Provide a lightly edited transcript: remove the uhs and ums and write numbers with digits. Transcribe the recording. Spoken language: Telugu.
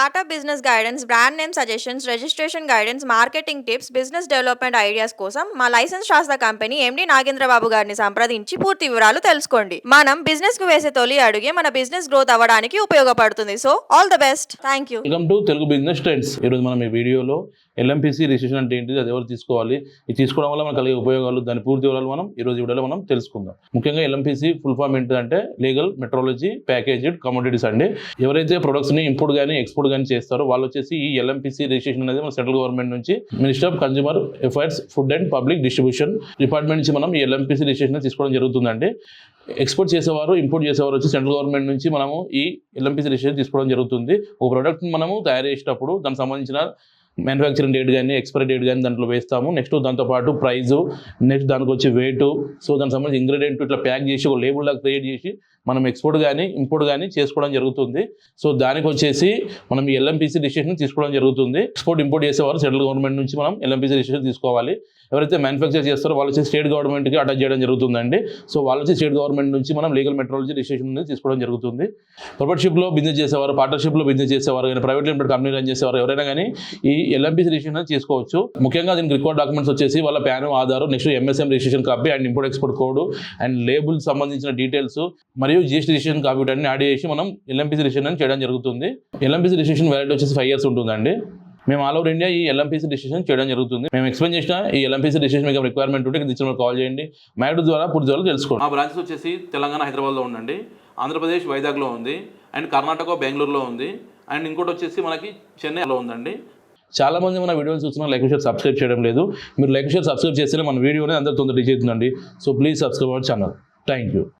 Startup business guidance, brand name suggestions, registration guidance, marketing tips, business development ideas కోసం మా లైసెన్స్ శాస్త్ర కంపెనీ ఎండి నాగేంద్రబాబు గారిని సంప్రదించి పూర్తి వివరాలు తెలుసుకోండి. మనం బిజినెస్ కు వేసే తొలి అడుగే మన బిజినెస్ గ్రోత్ అవ్వడానికి ఉపయోగపడుతుంది. So all the best. Thank you. Welcome to Telugu business trends. ఈరోజు మనం ఈ వీడియోలో ఎల్ఎంపీసీ రిజిస్ట్రేషన్ అంటే ఏంటిది, అది ఎవరు తీసుకోవాలి, ఇది తీసుకోవడం వల్ల మనకు కలిగే ఉపయోగాలు, దాని పూర్తి వివరాలు మనం ఈరోజు వీడియోలో మనం తెలుసుకుందాం. ముఖ్యంగా ఎల్ఎంపీసీ ఫుల్ ఫామ్ ఏంటంటే లీగల్ మెట్రాలజీ ప్యాకేజ్డ్ కమోడిటీస్ అండి. ఎవరైతే ప్రొడక్ట్స్ ని ఇంపోర్ట్ కానీ ఎక్స్పోర్ట్ కానీ చేస్తారో వాళ్ళు వచ్చేసి ఈ ఎల్ఎంపీసీ రిజిస్ట్రేషన్ అనేది మన సెంట్రల్ గవర్నమెంట్ నుంచి minister of consumer affairs, food and public distribution department నుంచి మనం ఈ ఎల్ఎంపీసీ రిజిస్ట్రేషన్ తీసుకోవడం జరుగుతుందండి. ఎక్స్పోర్ట్ చేసేవారు, ఇంపోర్ట్ చేసేవారు వచ్చి సెంట్రల్ గవర్నమెంట్ నుంచి మనము ఈ ఎల్ఎంపీసీ రిజిస్ట్రేషన్ తీసుకోవడం జరుగుతుంది. ఒక ప్రోడక్ట్ మనము తయారు చేసేటప్పుడు దానికి సంబంధించిన మ్యానుఫ్యాక్చరింగ్ డేట్ కానీ ఎక్స్పైరీ డేట్ కానీ దాంట్లో వేస్తాము. నెక్స్ట్ దాంతోపాటు ప్రైజు, నెక్స్ట్ దానికి వచ్చి వెయిట్, సో దానికి సంబంధించి ఇంగ్రీడియంట్ ఇట్లా ప్యాక్ చేసి ఒక లేబుల్ లాగా క్రియేట్ చేసి మనం ఎక్స్పోర్ట్ కానీ ఇంపోర్ట్ కానీ చేసుకోవడం జరుగుతుంది. సో దానికి వచ్చేసి మనం ఈ ఎల్ఎంపీసీ రిజిస్ట్రేషన్ తీసుకోవడం జరుగుతుంది. ఎక్స్పోర్ట్ ఇంపోర్ట్ చేసేవారు సెంట్రల్ గవర్నమెంట్ నుంచి మనం ఎల్ఎంపీసీ రిజిస్ట్రేషన్ తీసుకోవాలి. ఎవరైతే మ్యానుఫ్యాక్చర్ చేస్తారో వాళ్ళు వచ్చి స్టేట్ గవర్నమెంట్కి అటాచ్ చేయడం జరుగుతుందండి. సో వాళ్ళు వచ్చి స్టేట్ గవర్నమెంట్ నుంచి మనం లీగల్ మెట్రాలజీ రిజిస్ట్రేషన్ అనేది తీసుకోవడం జరుగుతుంది. ప్రొపర్షిప్లో బిజినెస్ చేసేవారు, పార్ట్నర్షిప్లో బిజినెస్ చేసేవారు కానీ, ప్రైవేట్ లిమిటెడ్ కంపెనీ రన్ చేసేవారు ఎవరైనా కానీ ఈ ఎల్ఎంపీసీ రిజిస్ట్రేషన్ అనేది తీసుకోవచ్చు. ముఖ్యంగా దీనికి రికార్డ్ డాక్యుమెంట్స్ వచ్చేసి వాళ్ళ pan, Aadhaar, next MSM registration copy and import export code and label సంబంధించిన డీటెయిల్స్ మరియు జిఎస్టీ రిజిస్ట్రేషన్ కాపీ అన్ని యాడ్ చేసి మనం ఎల్ఎంపీసీ రిజిస్ట్రేషన్ చేయడం జరుగుతుంది. ఎల్ఎంపీసీ రిజిస్ట్రేషన్ వ్యాలిడిటీ వచ్చేసి 5 years ఉంటుందండి. మేము ఆల్ ఓవర్ ఇండియా ఈ ఎల్ఎంపీసీ రిజిస్ట్రేషన్ చేయడం జరుగుతుంది. మేము ఎక్స్ప్లెయిన్ చేసిన ఈ ఎల్ఎంపీసీ రిజిస్ట్రేషన్ మీకు రిక్వైర్మెంట్ ఉంటే ఇచ్చిన కాల్ చేయండి. మ్యాడ్ ద్వారా పూర్తి ద్వారా తెలుసుకోండి. మా బ్రాంచెస్ వచ్చేసి తెలంగాణ హైదరాబాద్లో ఉందండి, ఆంధ్రప్రదేశ్ వైజాగ్లో ఉంది, అండ్ కర్ణాటక బెంగళూరులో ఉంది, అండ్ ఇంకోటి వచ్చేసి మనకి చెన్నైలో ఉందండి. చాలా మంది మన వీడియోలు చూస్తున్నా లైక్ షేర్ సబ్స్క్రైబ్ చేయడం లేదు. మీరు లైక్ షేర్ సబ్స్క్రైబ్ చేస్తేనే మన వీడియోనే అందరూ తొందరగా రీచ్ అవుతుందండి. So please subscribe our channel. Thank you.